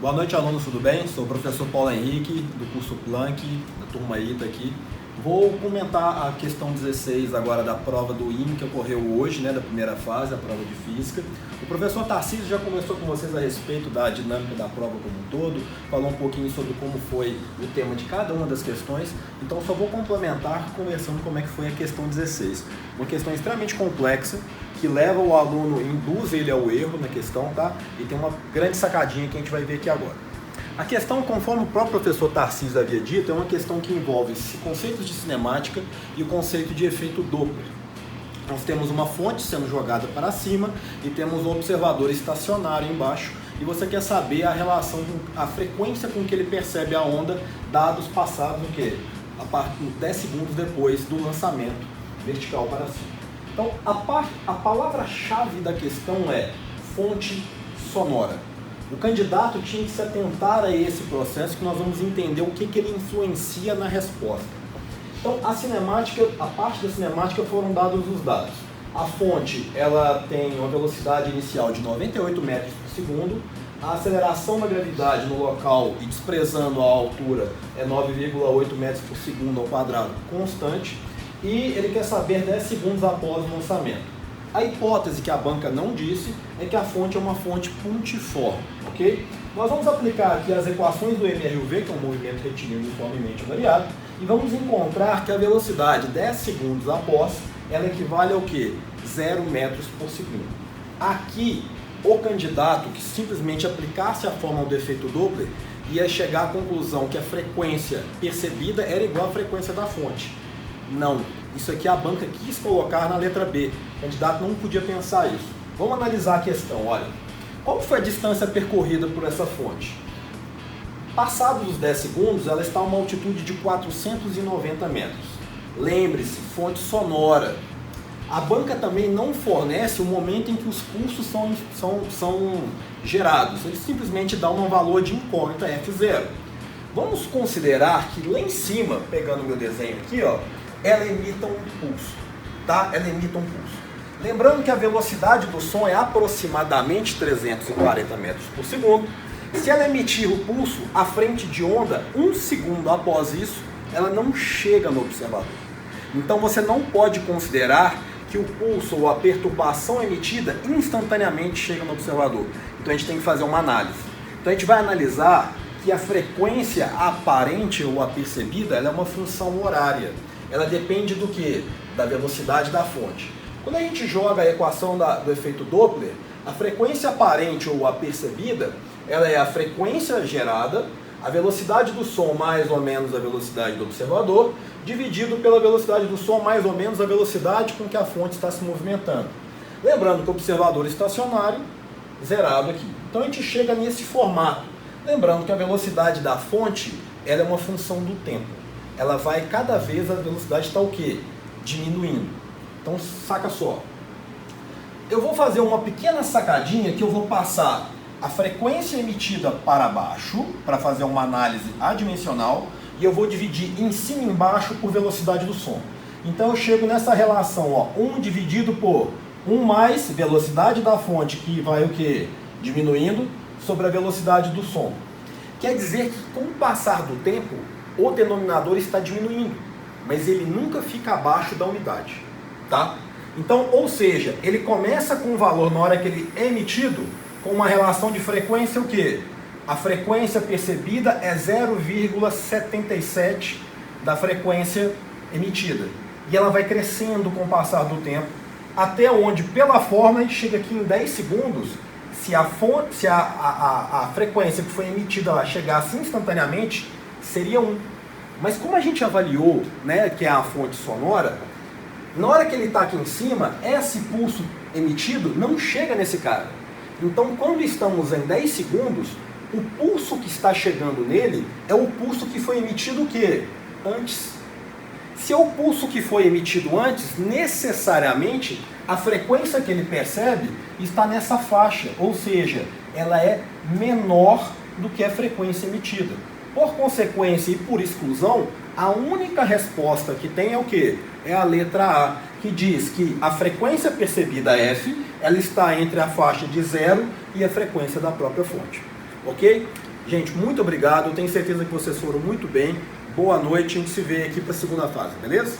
Boa noite, alunos, tudo bem? Sou o professor Paulo Henrique, do curso Planck, da turma ITA aqui. Vou comentar a questão 16 agora da prova do IME que ocorreu hoje, da primeira fase, a prova de Física. O professor Tarcísio já conversou com vocês a respeito da dinâmica da prova como um todo, falou um pouquinho sobre como foi o tema de cada uma das questões, então só vou complementar conversando como é que foi a questão 16. Uma questão extremamente complexa, que leva o aluno, induz ele ao erro na questão, tá? E tem uma grande sacadinha que a gente vai ver aqui agora. A questão, conforme o próprio professor Tarcísio havia dito, é uma questão que envolve conceitos de cinemática e o conceito de efeito Doppler. Nós temos uma fonte sendo jogada para cima e temos um observador estacionário embaixo, e você quer saber a relação, a frequência com que ele percebe a onda, dados passados o quê? A partir de 10 segundos depois do lançamento vertical para cima. Então, a palavra-chave da questão é fonte sonora. O candidato tinha que se atentar a esse processo, que nós vamos entender o que ele influencia na resposta. Então, a parte da cinemática foram dados os dados. A fonte, ela tem uma velocidade inicial de 98 metros por segundo, a aceleração da gravidade no local, e desprezando a altura, é 9,8 metros por segundo ao quadrado constante, e ele quer saber 10 segundos após o lançamento. A hipótese que a banca não disse é que a fonte é uma fonte pontiforme, ok? Nós vamos aplicar aqui as equações do MRUV, que é um movimento retilíneo uniformemente variado, e vamos encontrar que a velocidade 10 segundos após, ela equivale ao quê? 0 metros por segundo. Aqui, o candidato que simplesmente aplicasse a fórmula do efeito Doppler ia chegar à conclusão que a frequência percebida era igual à frequência da fonte. Não, isso aqui a banca quis colocar na letra B. O candidato não podia pensar isso. Vamos analisar a questão, olha. Qual foi a distância percorrida por essa fonte? Passados os 10 segundos, ela está a uma altitude de 490 metros. Lembre-se, fonte sonora. A banca também não fornece o momento em que os pulsos são gerados. Ele simplesmente dá um valor de incógnita F0. Vamos considerar que lá em cima, pegando o meu desenho aqui, ó, ela emita um pulso, tá? Ela emita um pulso. Lembrando que a velocidade do som é aproximadamente 340 metros por segundo. Se ela emitir o pulso à frente de onda, 1 segundo após isso, ela não chega no observador. Então você não pode considerar que o pulso ou a perturbação emitida instantaneamente chega no observador. Então a gente tem que fazer uma análise. Então a gente vai analisar que a frequência aparente ou a percebida, ela é uma função horária. Ela depende do quê? Da velocidade da fonte. Quando a gente joga a equação do efeito Doppler, a frequência aparente ou a percebida, ela é a frequência gerada, a velocidade do som mais ou menos a velocidade do observador, dividido pela velocidade do som mais ou menos a velocidade com que a fonte está se movimentando. Lembrando que o observador estacionário, zerado aqui. Então a gente chega nesse formato. Lembrando que a velocidade da fonte, ela é uma função do tempo. Ela vai, cada vez a velocidade está o quê? Diminuindo. Então saca só. Eu vou fazer uma pequena sacadinha que eu vou passar a frequência emitida para baixo, para fazer uma análise adimensional, e eu vou dividir em cima e embaixo por velocidade do som. Então eu chego nessa relação, ó, 1 dividido por 1 mais velocidade da fonte, que vai o quê? Diminuindo, sobre a velocidade do som. Quer dizer que com o passar do tempo, o denominador está diminuindo, mas ele nunca fica abaixo da unidade, tá? Então, ou seja, ele começa com um valor na hora que ele é emitido, com uma relação de frequência o quê? A frequência percebida é 0,77 da frequência emitida. E ela vai crescendo com o passar do tempo, até onde, pela fórmula, a gente chega aqui em 10 segundos, se a frequência que foi emitida lá chegasse instantaneamente, seria 1. Mas como a gente avaliou, que é a fonte sonora, na hora que ele está aqui em cima, esse pulso emitido não chega nesse cara. Então, quando estamos em 10 segundos, o pulso que está chegando nele é o pulso que foi emitido o quê? Antes. Se é o pulso que foi emitido antes, necessariamente a frequência que ele percebe está nessa faixa, ou seja, ela é menor do que a frequência emitida. Por consequência e por exclusão, a única resposta que tem é o quê? É a letra A, que diz que a frequência percebida F, ela está entre a faixa de 0 e a frequência da própria fonte. Ok? Gente, muito obrigado, eu tenho certeza que vocês foram muito bem. Boa noite, a gente se vê aqui para a segunda fase, beleza?